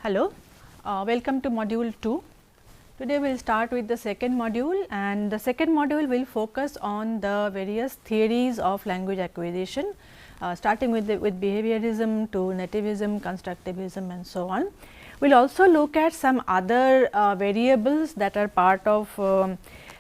Hello, welcome to module 2. Today we will start with the second module, and the second module will focus on the various theories of language acquisition, starting with behaviorism to nativism, constructivism and so on. We will also look at some other variables that are part of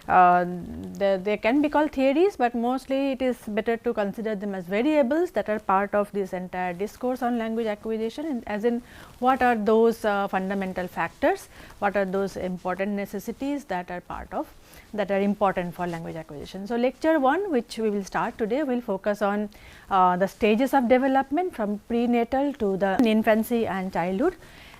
they can be called theories, but mostly it is better to consider them as variables that are part of this entire discourse on language acquisition, and as in what are those fundamental factors, what are those important necessities that are part of that are important for language acquisition. So, lecture 1 which we will start today will focus on the stages of development from prenatal to the infancy and childhood,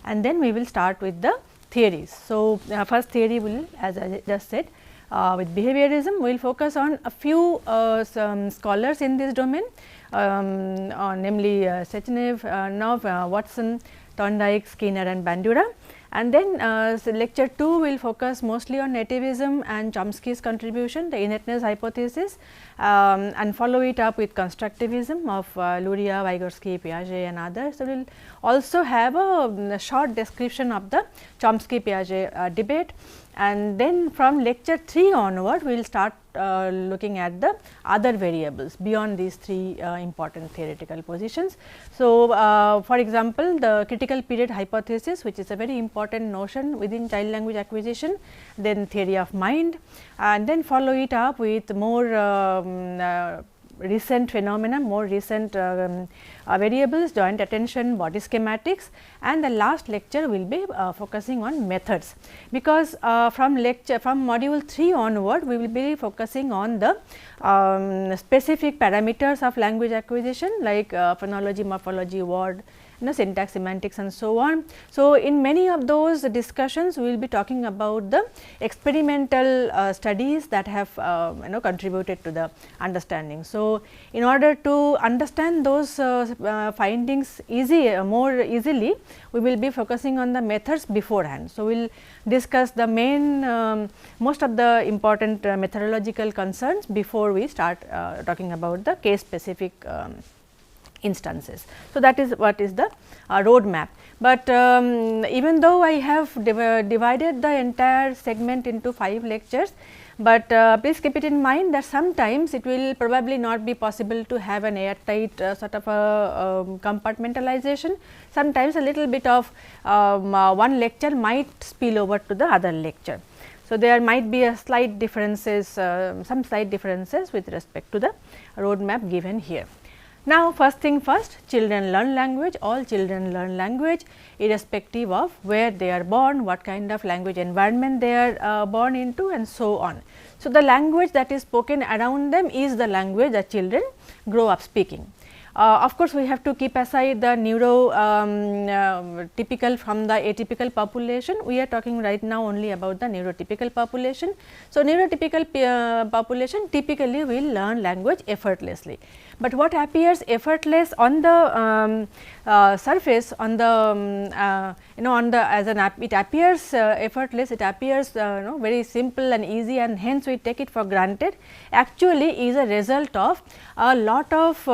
and then we will start with the theories. So, first theory will, as I just said, with behaviorism, we will focus on a few some scholars in this domain, namely Sechenov, Nov, Watson, Thorndike, Skinner and Bandura. And then so lecture 2 will focus mostly on nativism and Chomsky's contribution, the innateness hypothesis, and follow it up with constructivism of Luria, Vygotsky, Piaget and others. So, we will also have a short description of the Chomsky-Piaget debate, and then from lecture 3 onward we will start looking at the other variables beyond these three important theoretical positions. So, for example, the critical period hypothesis, which is a very important notion within child language acquisition, then theory of mind, and then follow it up with more recent phenomena, more recent variables, joint attention, body schematics, and the last lecture will be focusing on methods, because from module 3 onward we will be focusing on the specific parameters of language acquisition like phonology, morphology, word, syntax, semantics and so on. So, in many of those discussions we will be talking about the experimental studies that have contributed to the understanding. So, in order to understand those findings more easily, we will be focusing on the methods beforehand. So, we will discuss the main most of the important methodological concerns before we start talking about the case specific instances. So, that is what is the roadmap, but even though I have divided the entire segment into 5 lectures, but please keep it in mind that sometimes it will probably not be possible to have an airtight sort of a compartmentalization. Sometimes a little bit of one lecture might spill over to the other lecture. So, there might be a slight differences, some slight differences with respect to the roadmap given here. Now, first thing first, children learn language, all children learn language irrespective of where they are born, what kind of language environment they are born into and so on. So, the language that is spoken around them is the language that children grow up speaking. Of course, we have to keep aside the neurotypical from the atypical population. We are talking right now only about the neurotypical population. So, neurotypical population typically will learn language effortlessly, but what appears effortless on the surface, on the on the as an it appears effortless, it appears very simple and easy, and hence we take it for granted, actually is a result of a lot of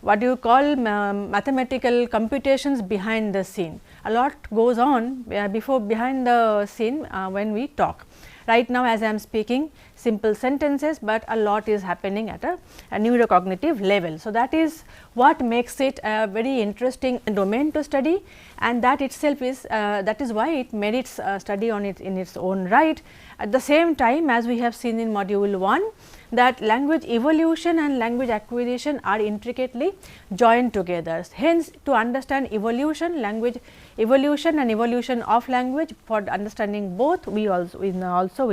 what you call mathematical computations behind the scene. A lot goes on behind the scene when we talk. Right now, as I am speaking simple sentences, but a lot is happening at a neurocognitive level. So, that is what makes it a very interesting domain to study, and that itself is that is why it merits study on it in its own right. At the same time, as we have seen in module 1, that language evolution and language acquisition are intricately joined together. Hence, to understand evolution, language evolution and evolution of language, for understanding both we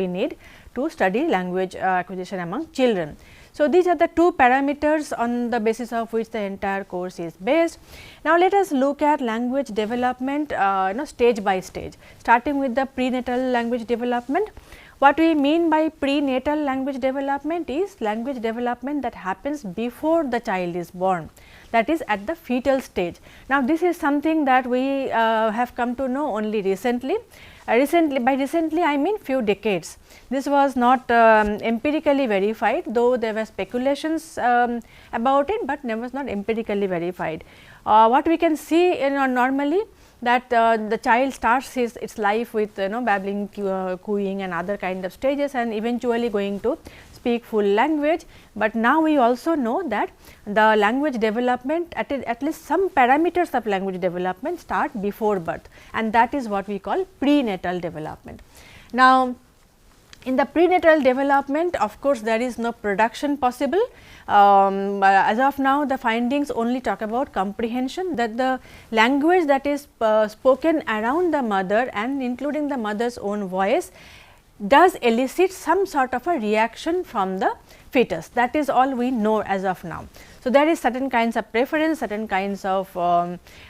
need to study language acquisition among children. So, these are the two parameters on the basis of which the entire course is based. Now, let us look at language development stage by stage, starting with the prenatal language development. What we mean by prenatal language development is language development that happens before the child is born, that is at the fetal stage. Now, this is something that we have come to know only recently. By recently I mean few decades. This was not empirically verified, though there were speculations about it, but was not empirically verified. What we can see normally that the child starts its life with babbling, cooing and other kind of stages, and eventually going to speak full language. But now we also know that the language development at least some parameters of language development start before birth, and that is what we call prenatal development. Now, in the prenatal development, of course, there is no production possible. As of now, the findings only talk about comprehension, that the language that is spoken around the mother and including the mother's own voice does elicit some sort of a reaction from the fetus. That is all we know as of now. So, there is certain kinds of preference, certain kinds of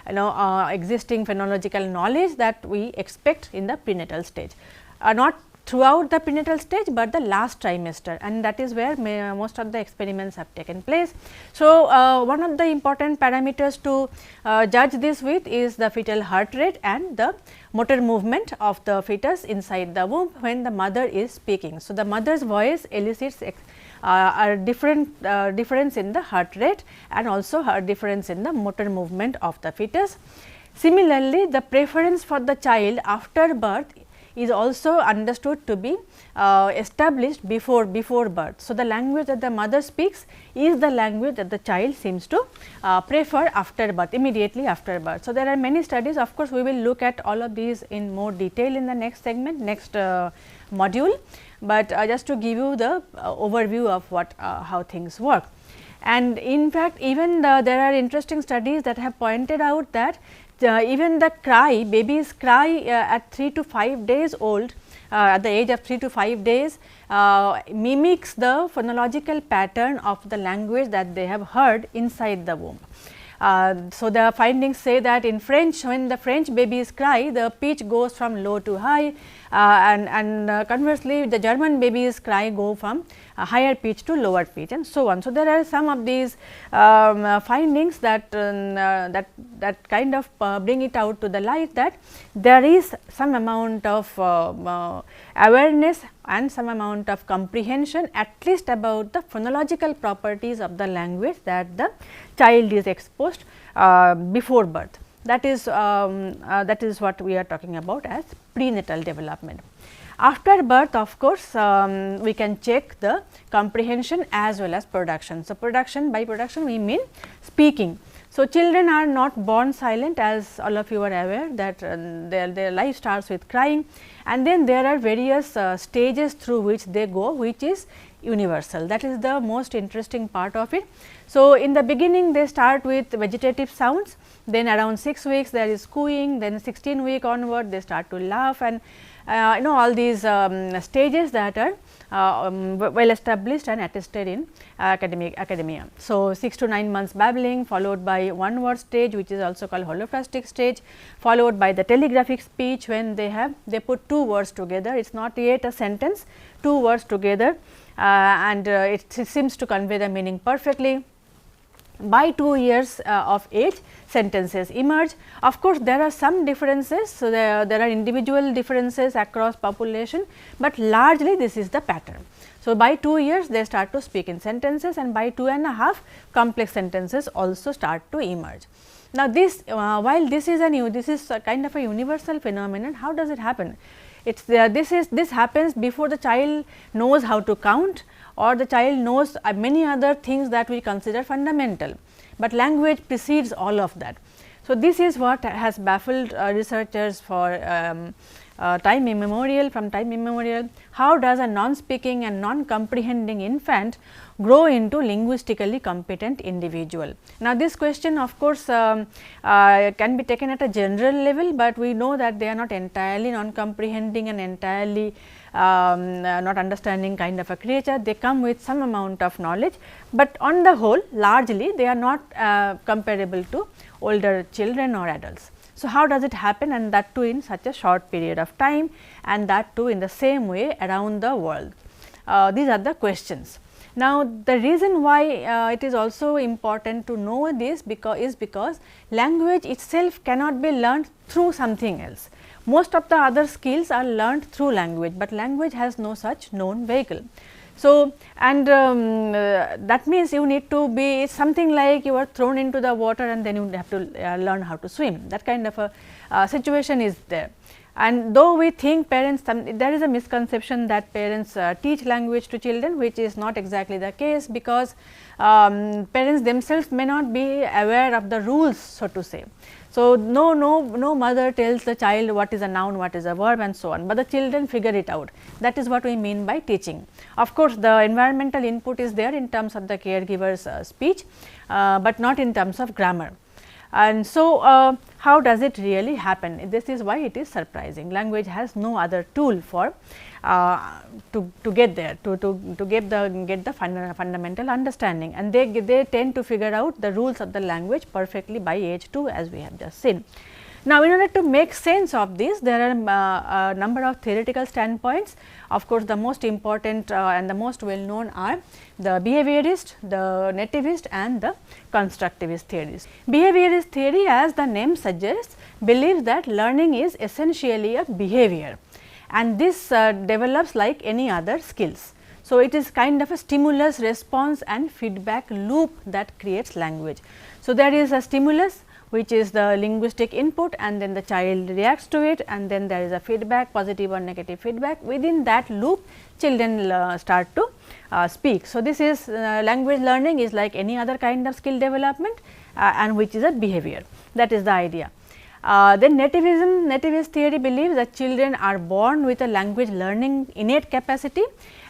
existing phonological knowledge that we expect in the prenatal stage. Not throughout the prenatal stage, but the last trimester, and that is where most of the experiments have taken place. So, one of the important parameters to judge this with is the fetal heart rate and the motor movement of the fetus inside the womb when the mother is speaking. So, the mother's voice elicits a difference in the heart rate and also a difference in the motor movement of the fetus. Similarly, the preference for the child after birth is also understood to be established before birth. So, the language that the mother speaks is the language that the child seems to prefer after birth, immediately after birth. So, there are many studies, of course, we will look at all of these in more detail in the next segment, next module, but just to give you the overview of what how things work. And in fact, even there are interesting studies that have pointed out that even the cry, babies cry at 3 to 5 days old, at the age of 3 to 5 days mimics the phonological pattern of the language that they have heard inside the womb. So, the findings say that in French, when the French babies cry, the pitch goes from low to high, and conversely the German babies cry go from higher pitch to lower pitch, and so on. So, there are some of these findings that that kind of bring it out to the light that there is some amount of awareness and some amount of comprehension at least about the phonological properties of the language that the child is exposed before birth. That is what we are talking about as prenatal development. After birth, of course, we can check the comprehension as well as production. So, production, by production we mean speaking. So, children are not born silent, as all of you are aware that their life starts with crying, and then there are various stages through which they go, which is universal. That is the most interesting part of it. So, in the beginning they start with vegetative sounds, then around 6 weeks there is cooing, then 16 week onward they start to laugh, and all these stages that are well established and attested in academia. So, 6 to 9 months babbling, followed by one word stage, which is also called holoplastic stage, followed by the telegraphic speech, when they put 2 words together. It is not yet a sentence, 2 words together, and it seems to convey the meaning perfectly. By 2 years of age, sentences emerge. Of course, there are some differences. So, there are individual differences across population, but largely this is the pattern. So, by 2 years they start to speak in sentences, and by 2.5 complex sentences also start to emerge. Now, this while this is a kind of a universal phenomenon, how does it happen? It's this happens before the child knows how to count, or the child knows many other things that we consider fundamental, but language precedes all of that. So, this is what has baffled researchers for time immemorial. From time immemorial, how does a non-speaking and non-comprehending infant grow into linguistically competent individual? Now, this question of course can be taken at a general level, but we know that they are not entirely non-comprehending and entirely not understanding kind of a creature. They come with some amount of knowledge, but on the whole largely they are not comparable to older children or adults. So, how does it happen, and that too in such a short period of time, and that too in the same way around the world? These are the questions. Now, the reason why it is also important to know this is because language itself cannot be learned through something else. Most of the other skills are learned through language, but language has no such known vehicle. So, and that means you need to be something like you are thrown into the water and then you have to learn how to swim, that kind of a situation is there. And though we think parents, there is a misconception that parents teach language to children, which is not exactly the case, because parents themselves may not be aware of the rules, so to say. So, no mother tells the child what is a noun, what is a verb and so on, but the children figure it out. That is what we mean by teaching. Of course, the environmental input is there in terms of the caregiver's speech, but not in terms of grammar. And so, how does it really happen? This is why it is surprising. Language has no other tool for to get there, to get the fundamental understanding, and they tend to figure out the rules of the language perfectly by age 2, as we have just seen. Now, in order to make sense of this, there are a number of theoretical standpoints. Of course, the most important and the most well known are the behaviorist, the nativist and the constructivist theories. Behaviorist theory, as the name suggests, believes that learning is essentially a behavior, and this develops like any other skills. So, it is kind of a stimulus, response and feedback loop that creates language. So, there is a stimulus which is the linguistic input, and then the child reacts to it, and then there is a feedback, positive or negative feedback. Within that loop, children start to speak. So, this is language learning is like any other kind of skill development and which is a behavior, that is the idea. Then nativist theory believes that children are born with a language learning innate capacity,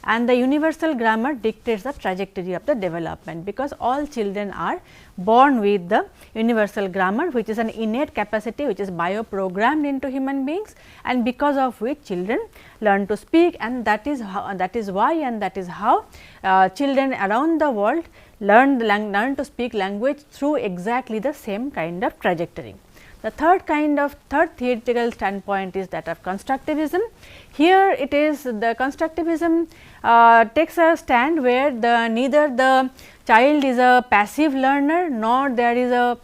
and the universal grammar dictates the trajectory of the development, because all children are born with the universal grammar, which is an innate capacity which is bioprogrammed into human beings, and because of which children learn to speak, and that is why and that is how children around the world learn to speak language through exactly the same kind of trajectory. The third theoretical standpoint is that of constructivism. Here it is the constructivism takes a stand where neither the child is a passive learner nor there is a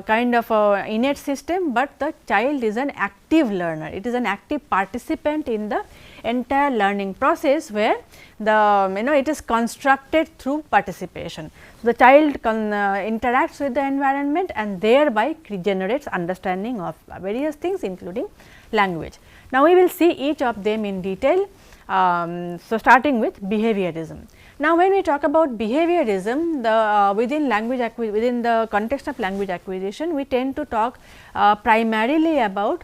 kind of a innate system, but the child is an active learner. It is an active participant in the entire learning process, where it is constructed through participation. So, the child interacts with the environment and thereby generates understanding of various things, including language. Now, we will see each of them in detail. So, starting with behaviorism. Now, when we talk about behaviorism, within the context of language acquisition, we tend to talk primarily about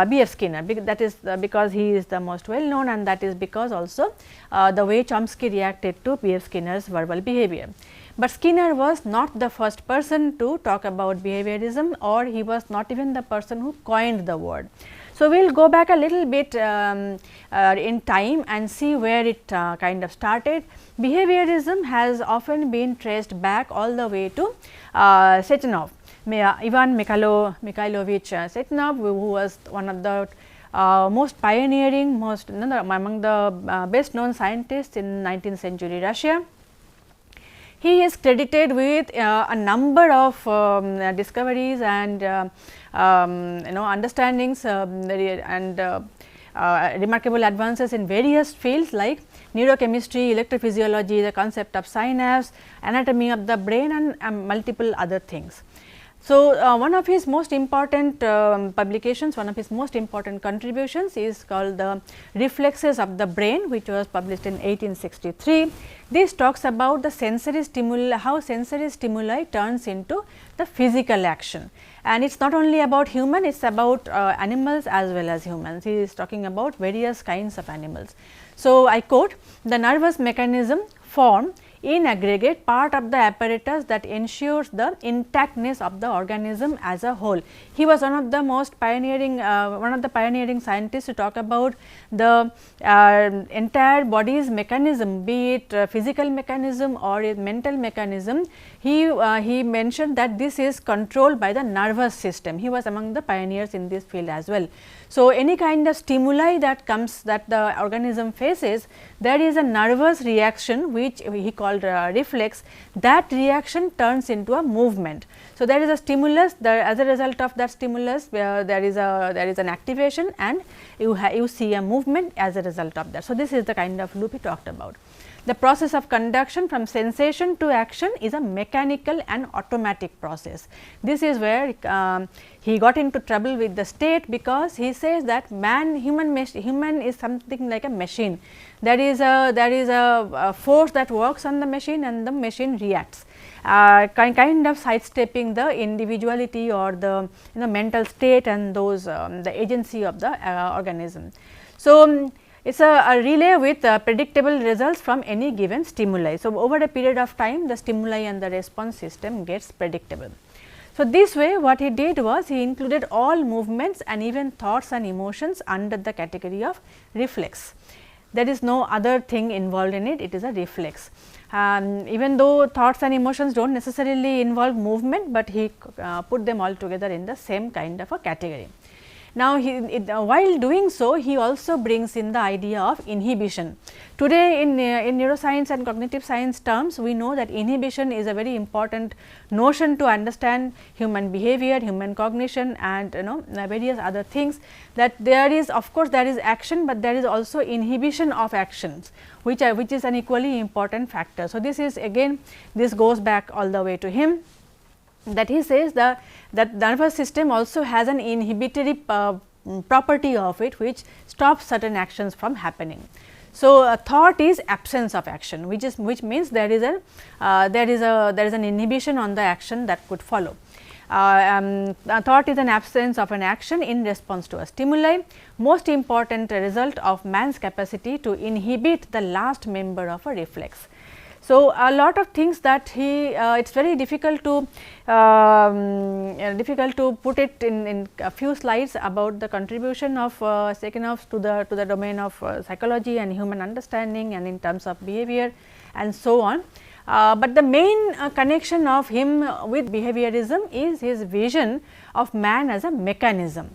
B.F. Skinner, that is because he is the most well known, and that is because also the way Chomsky reacted to B.F. Skinner's verbal behavior. But Skinner was not the first person to talk about behaviorism, or he was not even the person who coined the word. So, we will go back a little bit in time and see where it kind of started. Behaviorism has often been traced back all the way to Sechenov, Ivan Mikhailovich Sechenov, who was one of the most pioneering, among the best known scientists in 19th century Russia. He is credited with a number of discoveries and understandings and remarkable advances in various fields like neurochemistry, electrophysiology, the concept of synapse, anatomy of the brain, and multiple other things. So, one of his most important publications, one of his most important contributions is called the Reflexes of the Brain, which was published in 1863. This talks about the sensory stimuli, how sensory stimuli turns into the physical action, and it is not only about human, it is about animals as well as humans. He is talking about various kinds of animals. So, I quote, "The nervous mechanism form in aggregate part of the apparatus that ensures the intactness of the organism as a whole." He was one of the most pioneering, scientists to talk about the entire body's mechanism, be it physical mechanism or a mental mechanism. He mentioned that this is controlled by the nervous system. He was among the pioneers in this field as well. So, any kind of stimuli that comes, that the organism faces, there is a nervous reaction which he called reflex. That reaction turns into a movement. So, there is a stimulus, as a result of that stimulus there is an activation, and you see a movement as a result of that. So, this is the kind of loop he talked about. the process of conduction from sensation to action is a mechanical and automatic process. This is where he got into trouble with the state, because he says that human is something like a machine. There is a force that works on the machine and the machine reacts, kind of sidestepping the individuality or the mental state and those the agency of the organism. So, it is a relay with predictable results from any given stimuli. So, over a period of time the stimuli and the response system gets predictable. So, this way what he did was he included all movements and even thoughts and emotions under the category of reflex. There is no other thing involved in it, it is a reflex. Even though thoughts and emotions do not necessarily involve movement, but he put them all together in the same kind of a category. Now, while doing so, he also brings in the idea of inhibition. Today in neuroscience and cognitive science terms, we know that inhibition is a very important notion to understand human behavior, human cognition, and various other things, that there is, of course, there is action, but there is also inhibition of actions, which is an equally important factor. So, this is again, this goes back all the way to him, that he says that the nervous system also has an inhibitory property of it, which stops certain actions from happening. So, a thought is absence of action, which means there is an inhibition on the action that could follow. A thought is an absence of an action in response to a stimuli, most important result of man's capacity to inhibit the last member of a reflex. So, a lot of things that it is very difficult to put it in a few slides about the contribution of Sechenov to the domain of psychology and human understanding and in terms of behavior and so on. But the main connection of him with behaviorism is his vision of man as a mechanism,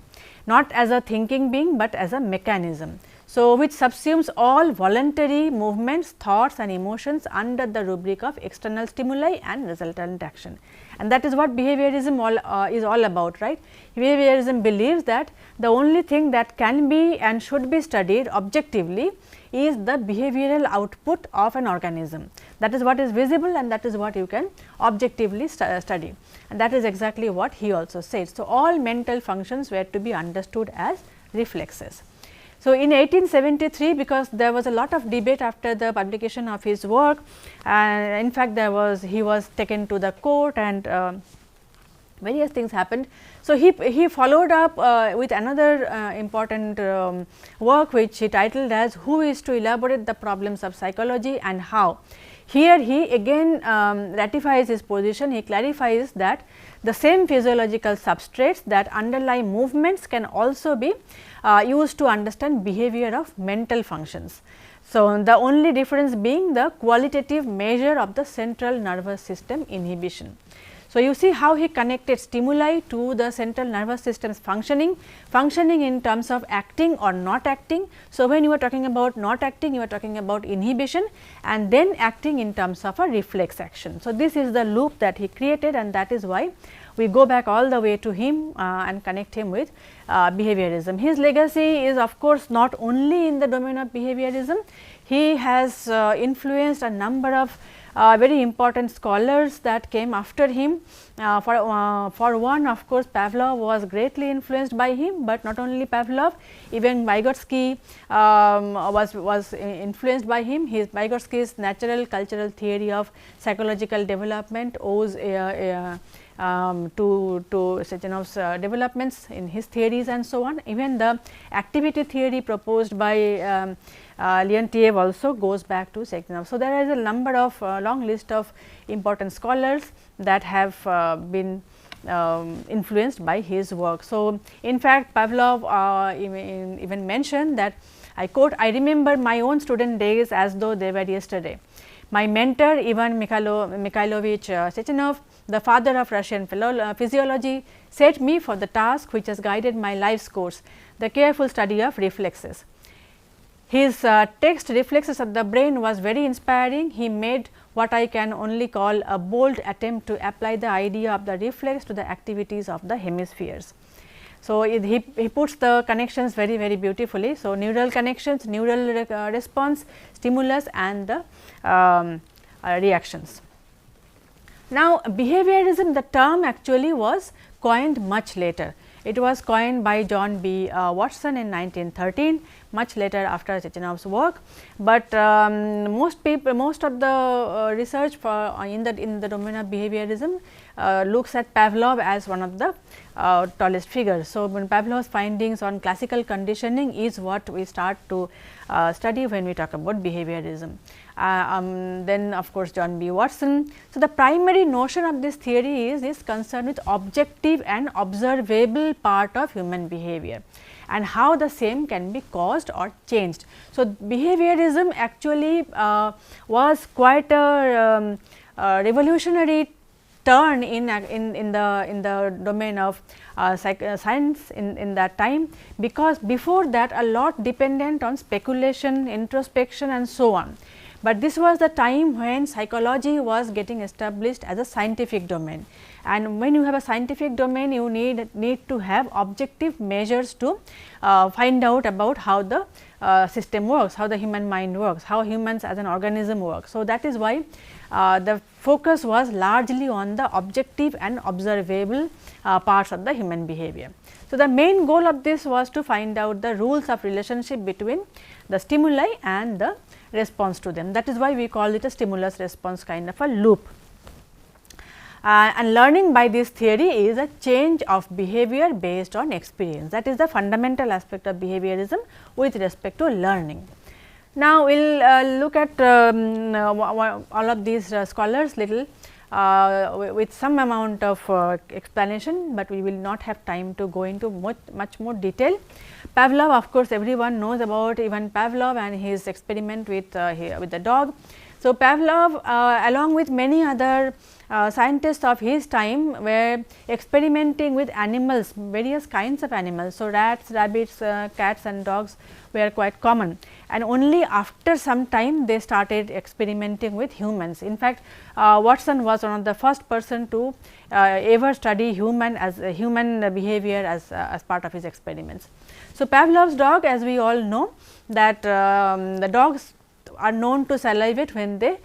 not as a thinking being, but as a mechanism. So, which subsumes all voluntary movements, thoughts and emotions under the rubric of external stimuli and resultant action. And that is what behaviorism is all about, right. Behaviorism believes that the only thing that can be and should be studied objectively is the behavioral output of an organism. That is what is visible and that is what you can objectively study, and that is exactly what he also says. So, all mental functions were to be understood as reflexes. So, in 1873, because there was a lot of debate after the publication of his work, and in fact, he was taken to the court and various things happened. So, he followed up with another important work, which he titled as "Who is to elaborate the problems of psychology and how?" Here he again ratifies his position. He clarifies that the same physiological substrates that underlie movements can also be used to understand behavior of mental functions. So, the only difference being the qualitative measure of the central nervous system inhibition. So, you see how he connected stimuli to the central nervous system's functioning in terms of acting or not acting. So, when you are talking about not acting, you are talking about inhibition, and then acting in terms of a reflex action. So, this is the loop that he created, and that is why we go back all the way to him and connect him with behaviorism. His legacy is of course not only in the domain of behaviorism. He has influenced a number of very important scholars that came after him. For one, of course, Pavlov was greatly influenced by him, but not only Pavlov, even Vygotsky was influenced by him. Vygotsky's natural cultural theory of psychological development owes to Sechenov's developments in his theories and so on. Even the activity theory proposed by Leontiev also goes back to Sechenov. So, there is a number of long list of important scholars that have been influenced by his work. So, in fact, Pavlov even mentioned that, I quote, "I remember my own student days as though they were yesterday. My mentor Ivan Mikhailovich Sechenov, the father of Russian physiology, set me for the task which has guided my life's course, the careful study of reflexes. His text Reflexes of the Brain was very inspiring. He made what I can only call a bold attempt to apply the idea of the reflex to the activities of the hemispheres. So, he puts the connections very beautifully. So, neural connections, neural response, stimulus and the reactions. Now, behaviorism, the term actually was coined much later. It was coined by John B. Watson in 1913, much later after Chechenov's work, but most of the research in the domain of behaviorism looks at Pavlov as one of the tallest figures. So, when Pavlov's findings on classical conditioning is what we start to study when we talk about behaviorism. Then of course, John B. Watson. So, the primary notion of this theory is concerned with objective and observable part of human behavior and how the same can be caused or changed. So, behaviorism actually was quite a revolutionary turn in the domain of science in that time, because before that a lot dependent on speculation, introspection and so on. But this was the time when psychology was getting established as a scientific domain, and when you have a scientific domain, you need to have objective measures to find out about how the system works, how the human mind works, how humans as an organism works. So, that is why the focus was largely on the objective and observable parts of the human behavior. So, the main goal of this was to find out the rules of relationship between the stimuli and the response to them. That is why we call it a stimulus response kind of a loop. And learning by this theory is a change of behavior based on experience. That is the fundamental aspect of behaviorism with respect to learning. Now, we will look at all of these scholars little with some amount of explanation, but we will not have time to go into much more detail. Pavlov, of course, everyone knows about Ivan Pavlov and his experiment with the dog. So, Pavlov along with many other scientists of his time were experimenting with animals, various kinds of animals. So, rats, rabbits, cats and dogs were quite common, and only after some time they started experimenting with humans. In fact, Watson was one of the first person to ever study human behavior as part of his experiments. So, Pavlov's dog, as we all know, that the dogs are known to salivate when they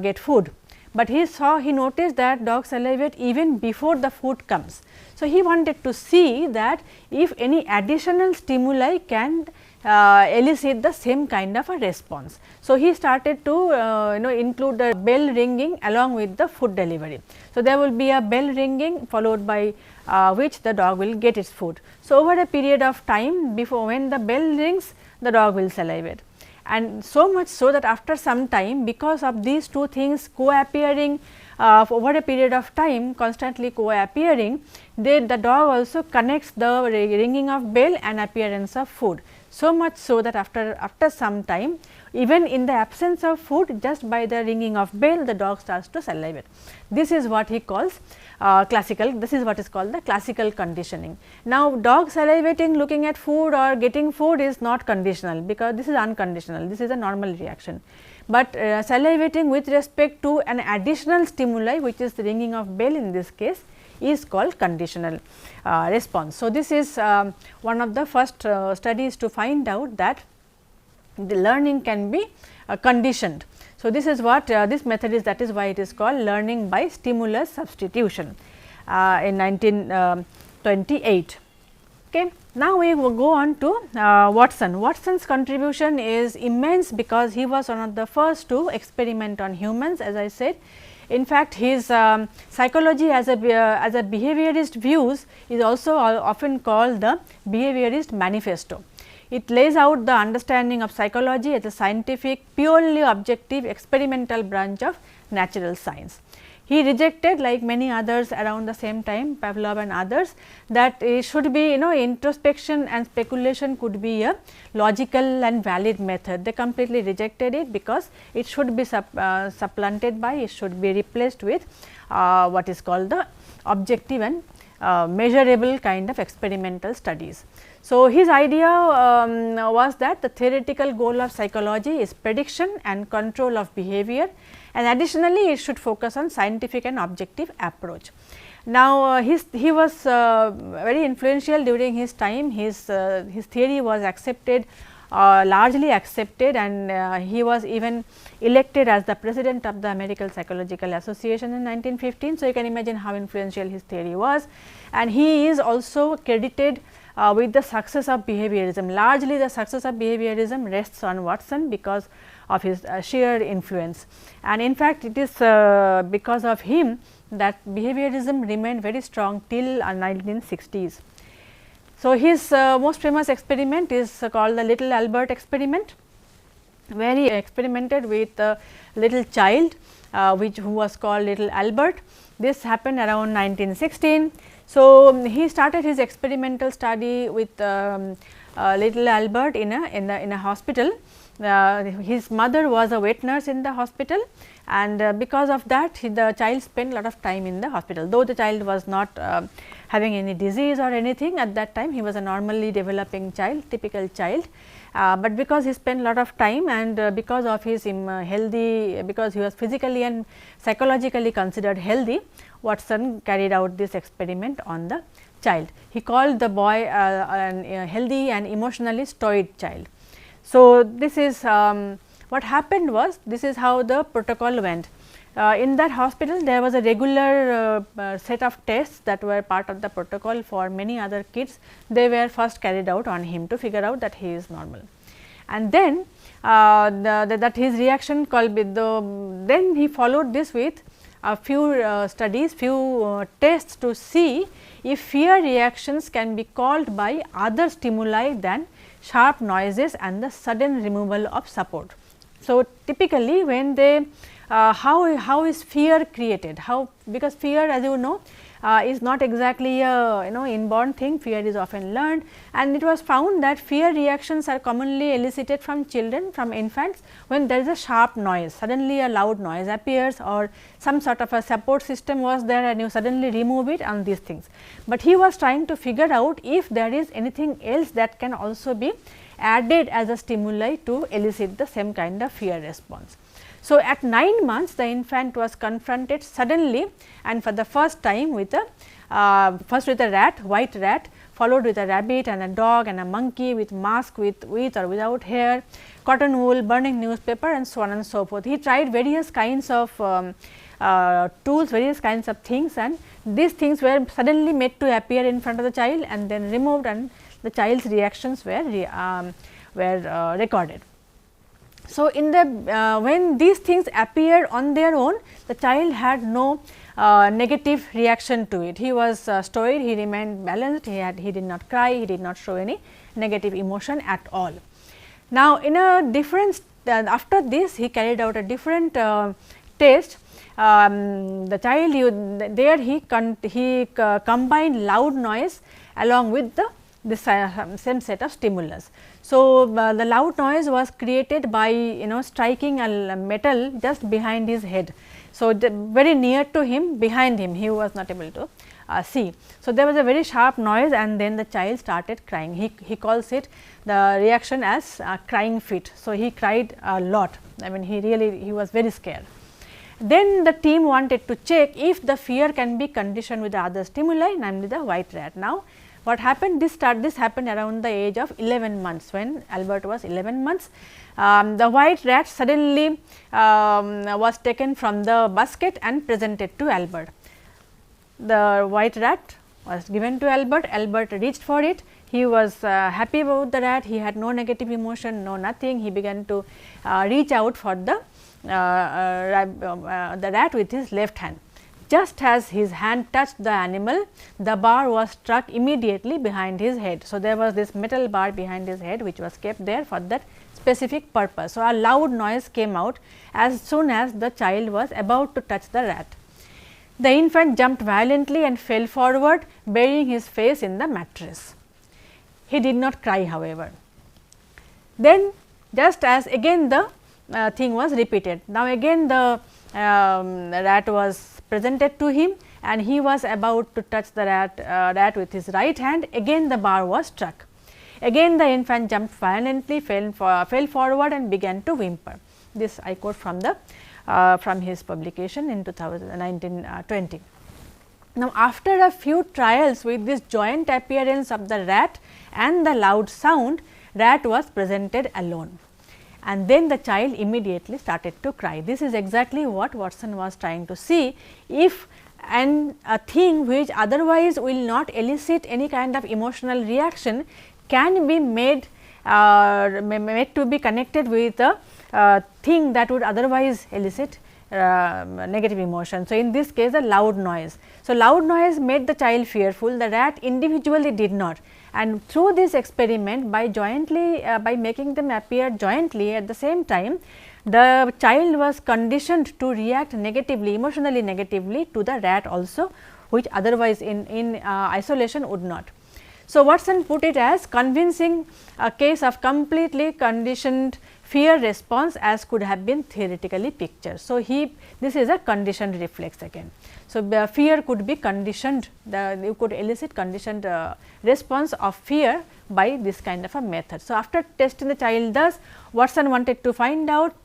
get food, but he noticed that dogs salivate even before the food comes. So, he wanted to see that if any additional stimuli can elicit the same kind of a response. So, he started to include the bell ringing along with the food delivery. So, there will be a bell ringing followed by which the dog will get its food. So, over a period of time, before when the bell rings, the dog will salivate, and so much so that after some time, because of these two things co-appearing over a period of time, constantly co-appearing, the dog also connects the ringing of bell and appearance of food. So much so that after some time, even in the absence of food, just by the ringing of bell, the dog starts to salivate. This is what he calls classical, this is what is called the classical conditioning. Now, dog salivating, looking at food or getting food is not conditional, because this is unconditional, this is a normal reaction. But salivating with respect to an additional stimuli, which is the ringing of bell in this case, is called conditional response. So, this is one of the first studies to find out that the learning can be conditioned. So, this is what this method is, that is why it is called learning by stimulus substitution in 1928. Okay. Now, we will go on to Watson. Watson's contribution is immense, because he was one of the first to experiment on humans, as I said. In fact, his psychology as a behaviorist views is also often called the behaviorist manifesto. It lays out the understanding of psychology as a scientific, purely objective experimental branch of natural science. He rejected, like many others around the same time, Pavlov and others, that it should be introspection and speculation could be a logical and valid method. They completely rejected it, because it should be supplanted by, it should be replaced with what is called the objective and measurable kind of experimental studies. So, his idea was that the theoretical goal of psychology is prediction and control of behavior, and additionally it should focus on scientific and objective approach. Now, he was very influential during his time. His theory was accepted, largely accepted, and he was even elected as the president of the American Psychological Association in 1915. So, you can imagine how influential his theory was, and he is also credited with the success of behaviorism. Largely the success of behaviorism rests on Watson because of his sheer influence, and in fact, it is because of him that behaviorism remained very strong till 1960s. So, his most famous experiment is called the Little Albert experiment, where he experimented with a little child who was called Little Albert. This happened around 1916. So, he started his experimental study with Little Albert in a hospital. His mother was a wet nurse in the hospital, and because of that the child spent a lot of time in the hospital. Though the child was not having any disease or anything at that time, he was a normally developing child, typical child, but because he spent a lot of time and because of his healthy, because he was physically and psychologically considered healthy, Watson carried out this experiment on the child. He called the boy a healthy and emotionally stoic child. So, this is what happened was, this is how the protocol went. In that hospital there was a regular set of tests that were part of the protocol for many other kids. They were first carried out on him to figure out that he is normal, and then that his reaction called with then he followed this with a few studies, few tests to see if fear reactions can be called by other stimuli than sharp noises and the sudden removal of support. So, typically when they how is fear created? How, because fear, as you know, is not exactly a inborn thing. Fear is often learned, and it was found that fear reactions are commonly elicited from children, from infants, when there is a sharp noise, suddenly a loud noise appears or some sort of a support system was there and you suddenly remove it and these things. But he was trying to figure out if there is anything else that can also be added as a stimuli to elicit the same kind of fear response. So, at 9 months the infant was confronted suddenly and for the first time with a first with a rat, white rat, followed with a rabbit and a dog and a monkey with mask with or without hair, cotton wool, burning newspaper, and so on and so forth. He tried various kinds of tools, various kinds of things, and these things were suddenly made to appear in front of the child and then removed, and the child's reactions were recorded. So, in the when these things appeared on their own, the child had no negative reaction to it. He was stoic, he remained balanced, he did not cry, he did not show any negative emotion at all. Now, in a different after this he carried out a different test. The child he combined loud noise along with the same set of stimulus. So, the loud noise was created by striking a metal just behind his head. So, very near to him, behind him, he was not able to see. So, there was a very sharp noise and then the child started crying. He calls it the reaction as crying fit. So, he cried a lot. I mean, he was very scared. Then the team wanted to check if the fear can be conditioned with the other stimuli, namely the white rat. Now, what happened? This happened around the age of 11 months, when Albert was 11 months. The white rat suddenly was taken from the basket and presented to Albert. The white rat was given to Albert. Albert reached for it. He was happy about the rat. He had no negative emotion, no nothing. He began to reach out for the rat with his left hand. Just as his hand touched the animal, the bar was struck immediately behind his head. So, there was this metal bar behind his head which was kept there for that specific purpose. So, a loud noise came out as soon as the child was about to touch the rat. The infant jumped violently and fell forward, burying his face in the mattress. He did not cry, however. Then, just as again the thing was repeated. Now, again the rat was presented to him and he was about to touch the rat with his right hand. Again the bar was struck. Again the infant jumped violently, fell forward and began to whimper. This I quote from the from his publication in 1920. Now, after a few trials with this joint appearance of the rat and the loud sound, rat was presented alone, and then the child immediately started to cry. This is exactly what Watson was trying to see. If a thing which otherwise will not elicit any kind of emotional reaction can be made to be connected with a thing that would otherwise elicit negative emotion. So, in this case a loud noise. So, loud noise made the child fearful, the rat individually did not, and through this experiment by making them appear jointly at the same time, the child was conditioned to react negatively, emotionally negatively to the rat also, which otherwise in isolation would not. So, Watson put it as convincing a case of completely conditioned fear response as could have been theoretically pictured. So, this is a conditioned reflex again. So, fear could be conditioned, you could elicit conditioned response of fear by this kind of a method. So, after testing the child thus, Watson wanted to find out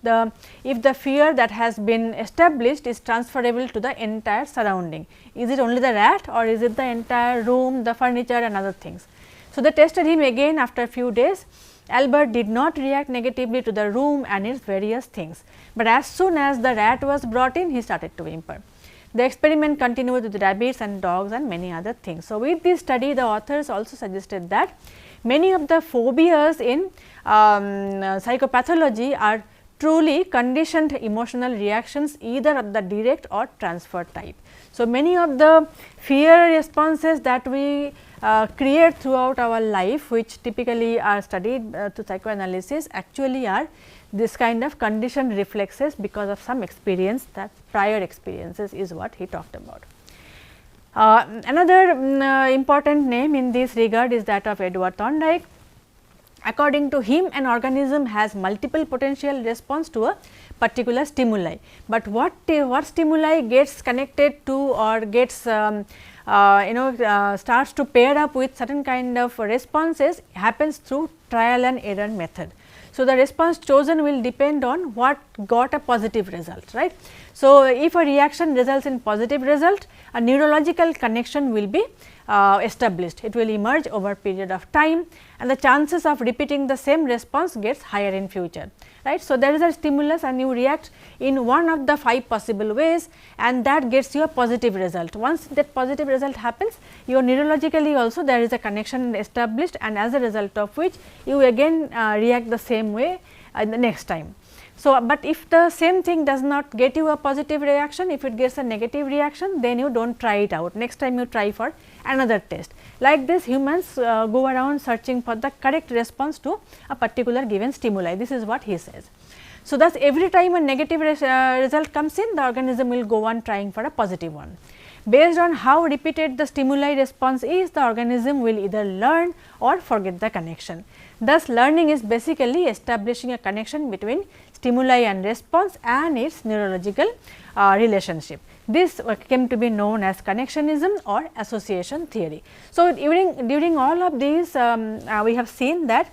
if the fear that has been established is transferable to the entire surrounding. Is it only the rat or is it the entire room, the furniture and other things. So, they tested him again after a few days. Albert did not react negatively to the room and its various things, but as soon as the rat was brought in, he started to whimper. The experiment continued with rabbits and dogs and many other things. So, with this study the authors also suggested that many of the phobias in psychopathology are truly conditioned emotional reactions either of the direct or transfer type. So, many of the fear responses that we create throughout our life, which typically are studied through psychoanalysis, actually are this kind of conditioned reflexes because of some experience, that prior experiences is what he talked about. Another important name in this regard is that of Edward Thorndike. According to him, an organism has multiple potential response to a particular stimuli, but what stimuli gets connected to or gets starts to pair up with certain kind of responses happens through trial and error method. So, the response chosen will depend on what got a positive result, right. So, if a reaction results in positive result, a neurological connection will be established. It will emerge over a period of time and the chances of repeating the same response gets higher in future, right. So, there is a stimulus and you react in one of the 5 possible ways and that gets you a positive result. Once that positive result happens, your neurologically also there is a connection established, and as a result of which you again react the same way the next time. So, but if the same thing does not get you a positive reaction, if it gets a negative reaction, then you do not try it out. Next time you try for another test. Like this, humans go around searching for the correct response to a particular given stimuli. This is what he says. So, thus every time a negative result comes in, the organism will go on trying for a positive one. Based on how repeated the stimuli response is, the organism will either learn or forget the connection. Thus, learning is basically establishing a connection between stimuli and response and its neurological relationship. This came to be known as connectionism or association theory. So, during all of these we have seen that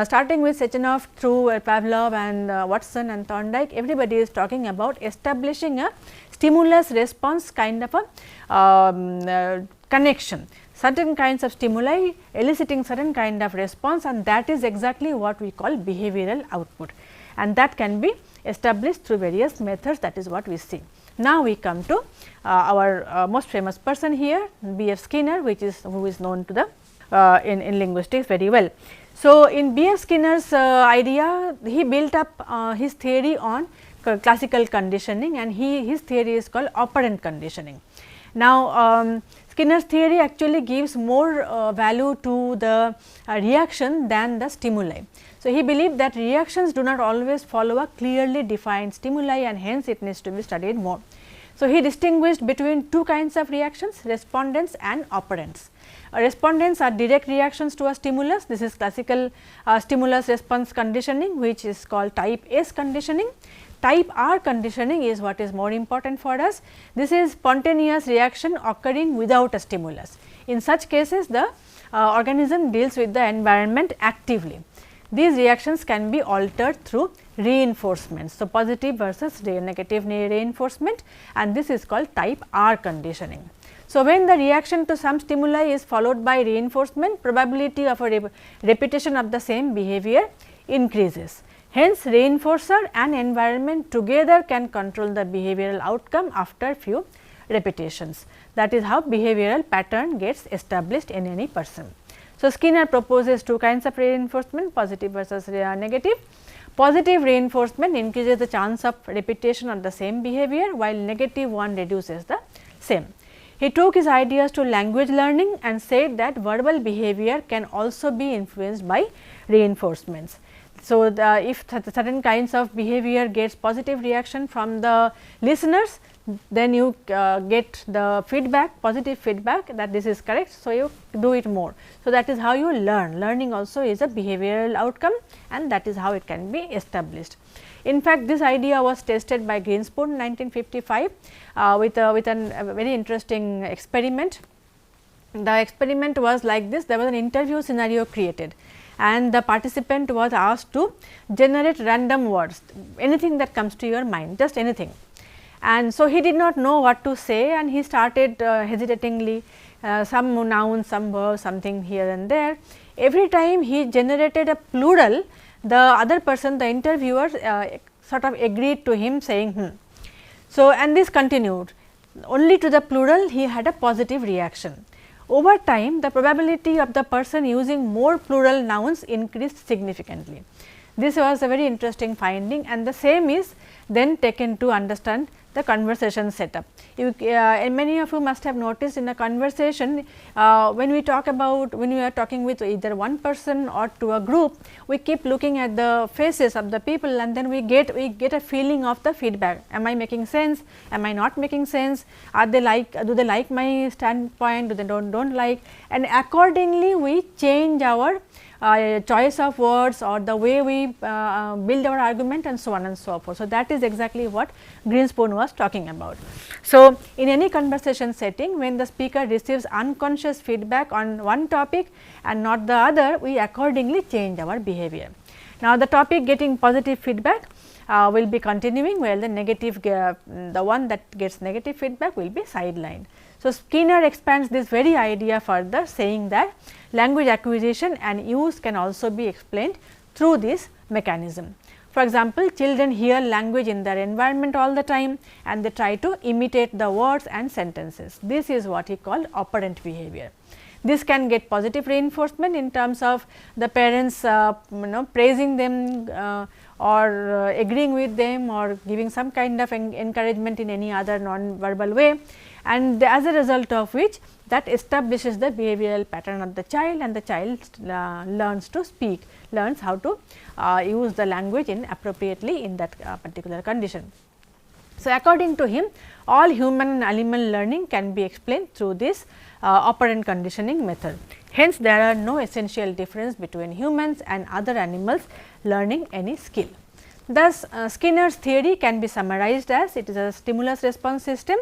starting with Sechenov through Pavlov and Watson and Thorndike, everybody is talking about establishing a stimulus response kind of a connection, certain kinds of stimuli eliciting certain kind of response, and that is exactly what we call behavioral output, and that can be established through various methods. That is what we see. Now, we come to our most famous person here, B.F. Skinner, who is known to the in linguistics very well. So, in B.F. Skinner's idea, he built up his theory on classical conditioning, and his theory is called operant conditioning. Now, Skinner's theory actually gives more value to the reaction than the stimuli. So, he believed that reactions do not always follow a clearly defined stimuli, and hence it needs to be studied more. So, he distinguished between 2 kinds of reactions, respondents and operants. Respondents are direct reactions to a stimulus. This is classical stimulus response conditioning, which is called type S conditioning. Type R conditioning is what is more important for us. This is spontaneous reaction occurring without a stimulus. In such cases, the organism deals with the environment actively. These reactions can be altered through reinforcements. So, positive versus negative reinforcement, and this is called type R conditioning. So, when the reaction to some stimuli is followed by reinforcement, probability of a repetition of the same behavior increases. Hence, reinforcer and environment together can control the behavioral outcome after few repetitions. That is how behavioral pattern gets established in any person. So, Skinner proposes two kinds of reinforcement, positive versus negative. Positive reinforcement increases the chance of repetition of the same behavior, while negative one reduces the same. He took his ideas to language learning and said that verbal behavior can also be influenced by reinforcements. So, if certain kinds of behavior gets positive reaction from the listeners, then you get the feedback, positive feedback that this is correct. So, you do it more. So, that is how you learn. Learning also is a behavioral outcome, and that is how it can be established. In fact, this idea was tested by Greenspoon in 1955 with a very interesting experiment. The experiment was like this: there was an interview scenario created, and the participant was asked to generate random words, anything that comes to your mind, just anything. And so, he did not know what to say, and he started hesitatingly, some nouns, some verbs, something here and there. Every time he generated a plural, the other person, the interviewer, sort of agreed to him saying hmm. So, and this continued, only to the plural he had a positive reaction. Over time, the probability of the person using more plural nouns increased significantly. This was a very interesting finding, and the same is then taken to understand the conversation setup. Many of you must have noticed in a conversation, when we talk about, when we are talking with either one person or to a group, we keep looking at the faces of the people, and then we get a feeling of the feedback. Am I making sense? Am I not making sense? Are they do they like my standpoint? Do they don't like? And accordingly, we change our choice of words or the way we build our argument, and so on and so forth. So, that is exactly what Greenspoon was talking about. So, in any conversation setting, when the speaker receives unconscious feedback on one topic and not the other, we accordingly change our behavior. Now, the topic getting positive feedback will be continuing, while the negative, the one that gets negative feedback will be sidelined. So, Skinner expands this very idea further, saying that language acquisition and use can also be explained through this mechanism. For example, children hear language in their environment all the time, and they try to imitate the words and sentences. This is what he called operant behavior. This can get positive reinforcement in terms of the parents praising them or agreeing with them, or giving some kind of encouragement in any other non-verbal way, and as a result of which that establishes the behavioral pattern of the child, and the child learns to speak, learns how to use the language appropriately in that particular condition. So, according to him, all human and animal learning can be explained through this operant conditioning method. Hence, there are no essential difference between humans and other animals learning any skill. Thus, Skinner's theory can be summarized as it is a stimulus response system.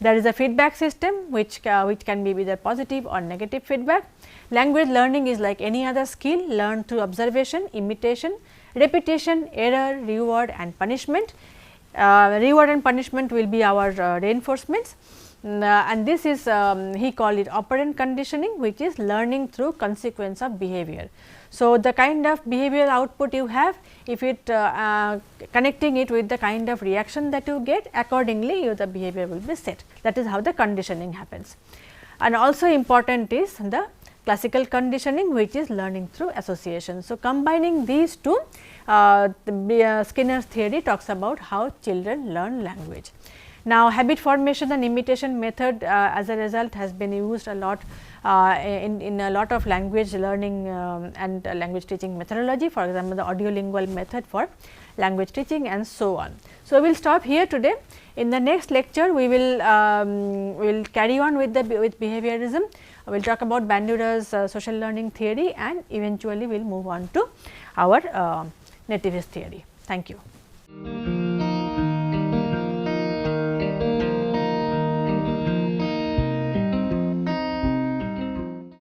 There is a feedback system which can be either positive or negative feedback. Language learning is like any other skill, learned through observation, imitation, repetition, error, reward and punishment. Reward and punishment will be our reinforcements, and this is he called it operant conditioning, which is learning through consequence of behavior. So, the kind of behavioral output you have, if it connecting it with the kind of reaction that you get, accordingly the behavior will be set. That is how the conditioning happens. And also important is the classical conditioning, which is learning through association. So, combining these two, Skinner's theory talks about how children learn language. Now, habit formation and imitation method as a result has been used a lot in a lot of language learning and language teaching methodology, for example, the audiolingual method for language teaching and so on. So, we will stop here today. In the next lecture, we will carry on with behaviorism. We will talk about Bandura's social learning theory, and eventually we will move on to our nativist theory. Thank you.